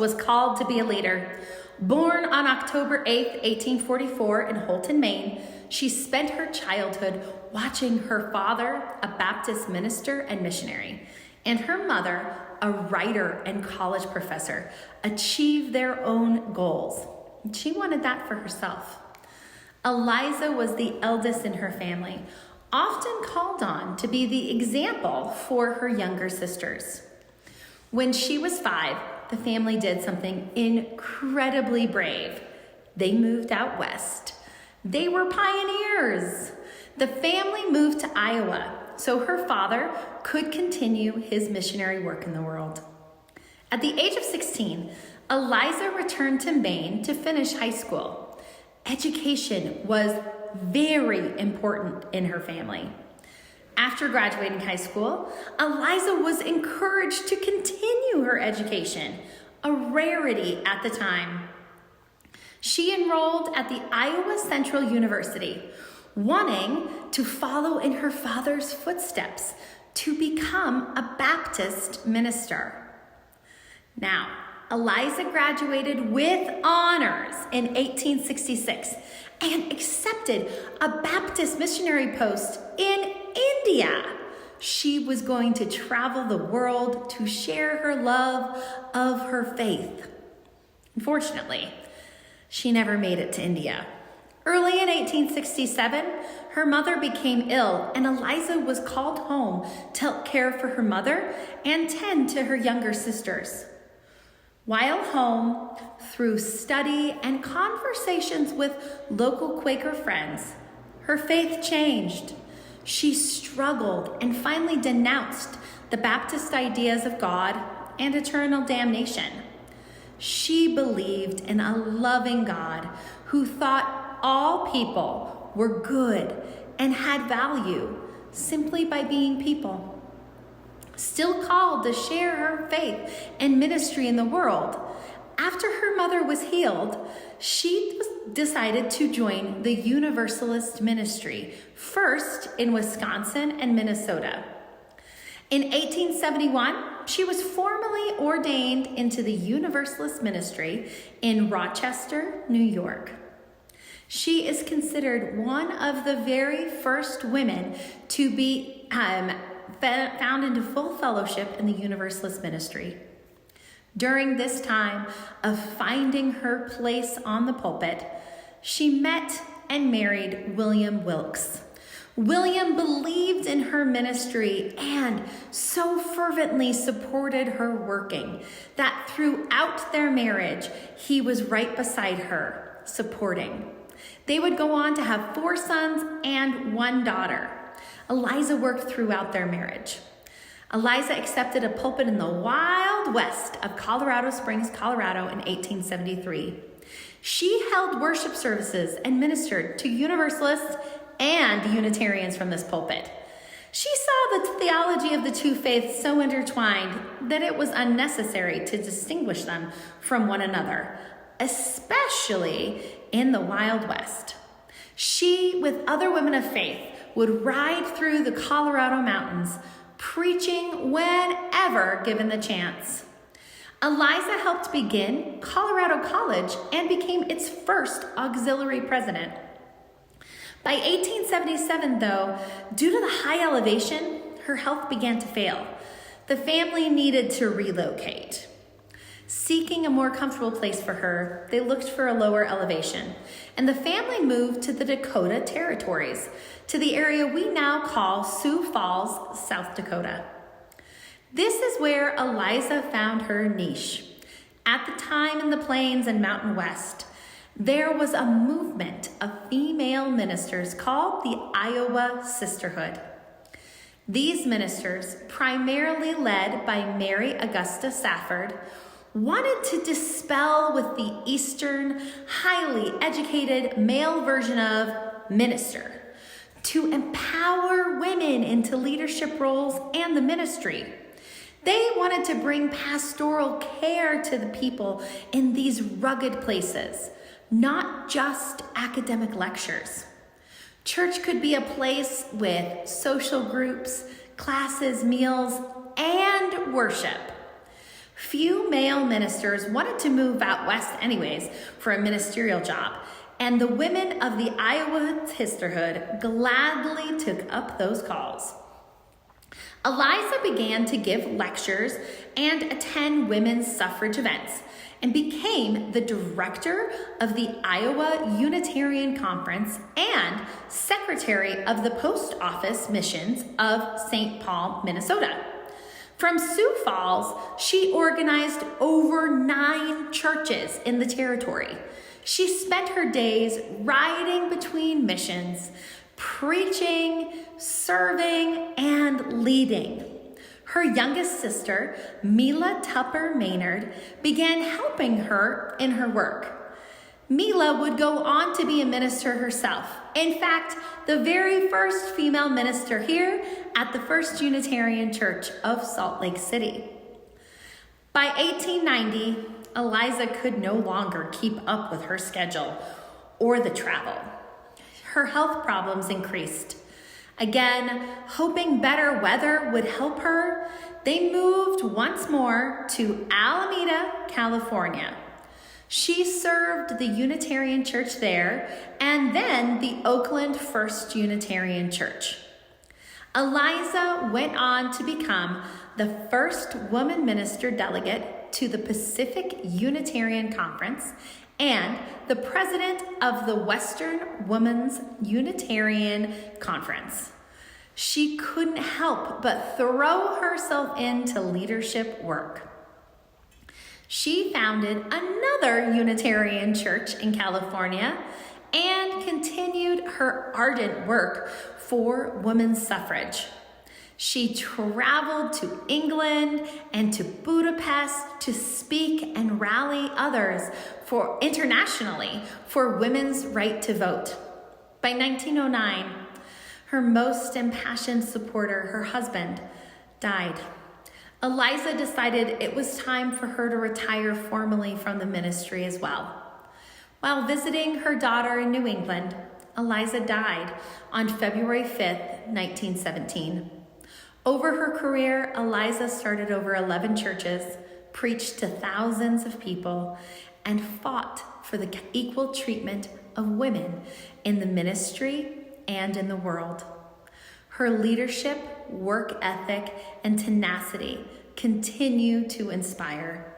was called to be a leader. Born on October 8th, 1844 in Holton, Maine, she spent her childhood watching her father, a Baptist minister and missionary, and her mother, a writer and college professor, achieve their own goals. She wanted that for herself. Eliza was the eldest in her family, often called on to be the example for her younger sisters. When she was 5, the family did something incredibly brave. They moved out west. They were pioneers. The family moved to Iowa so her father could continue his missionary work in the world. At the age of 16, Eliza returned to Maine to finish high school. Education was very important in her family. After graduating high school, Eliza was encouraged to continue her education, a rarity at the time. She enrolled at the Iowa Central University, wanting to follow in her father's footsteps to become a Baptist minister. Now, Eliza graduated with honors in 1866 and accepted a Baptist missionary post in India. She was going to travel the world to share her love of her faith. Unfortunately, she never made it to India. Early in 1867, her mother became ill, and Eliza was called home to care for her mother and tend to her younger sisters. While home, through study and conversations with local Quaker friends, her faith changed. She struggled and finally denounced the Baptist ideas of God and eternal damnation. She believed in a loving God who thought all people were good and had value simply by being people. Still called to share her faith and ministry in the world, after her mother was healed, she decided to join the Universalist ministry, first in Wisconsin and Minnesota. In 1871, she was formally ordained into the Universalist ministry in Rochester, New York. She is considered one of the very first women to be found into full fellowship in the Universalist ministry. During this time of finding her place on the pulpit, she met and married William Wilkes. William believed in her ministry and so fervently supported her working that throughout their marriage, he was right beside her, supporting. They would go on to have 4 sons and 1 daughter. Eliza worked throughout their marriage. Eliza accepted a pulpit in the Wild West of Colorado Springs, Colorado in 1873. She held worship services and ministered to Universalists and Unitarians from this pulpit. She saw the theology of the two faiths so intertwined that it was unnecessary to distinguish them from one another, especially in the Wild West. She, with other women of faith, would ride through the Colorado mountains, preaching whenever given the chance. Eliza helped begin Colorado College and became its first auxiliary president. By 1877, though, due to the high elevation, her health began to fail. The family needed to relocate. Seeking a more comfortable place for her, they looked for a lower elevation, and the family moved to the Dakota Territories, to the area we now call Sioux Falls, South Dakota. This is where Eliza found her niche. At the time in the Plains and Mountain West, there was a movement of female ministers called the Iowa Sisterhood. These ministers, primarily led by Mary Augusta Safford, wanted to dispel with the Eastern, highly educated male version of minister, to empower women into leadership roles and the ministry. They wanted to bring pastoral care to the people in these rugged places, not just academic lectures. Church could be a place with social groups, classes, meals, and worship. Few male ministers wanted to move out west anyways for a ministerial job, and the women of the Iowa sisterhood gladly took up those calls. Eliza began to give lectures and attend women's suffrage events and became the director of the Iowa Unitarian Conference and secretary of the Post Office Missions of St. Paul, Minnesota. From Sioux Falls, she organized over 9 churches in the territory. She spent her days riding between missions, preaching, serving, and leading. Her youngest sister, Eliza Tupper Maynard, began helping her in her work. Mila would go on to be a minister herself. In fact, the very first female minister here at the First Unitarian Church of Salt Lake City. By 1890, Eliza could no longer keep up with her schedule or the travel. Her health problems increased. Again, hoping better weather would help her, they moved once more to Alameda, California. She served the Unitarian Church there and then the Oakland First Unitarian Church. Eliza went on to become the first woman minister delegate to the Pacific Unitarian Conference and the president of the Western Women's Unitarian Conference. She couldn't help but throw herself into leadership work. She founded another Unitarian church in California and continued her ardent work for women's suffrage. She traveled to England and to Budapest to speak and rally others internationally for women's right to vote. By 1909, her most impassioned supporter, her husband, died. Eliza decided it was time for her to retire formally from the ministry as well. While visiting her daughter in New England, Eliza died on February 5th, 1917. Over her career, Eliza started over 11 churches, preached to thousands of people, and fought for the equal treatment of women in the ministry and in the world. Her leadership, work ethic, and tenacity continue to inspire.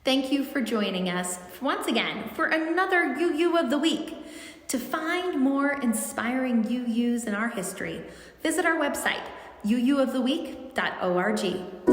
Thank you for joining us once again for another UU of the Week. To find more inspiring UUs in our history, visit our website, uuoftheweek.org.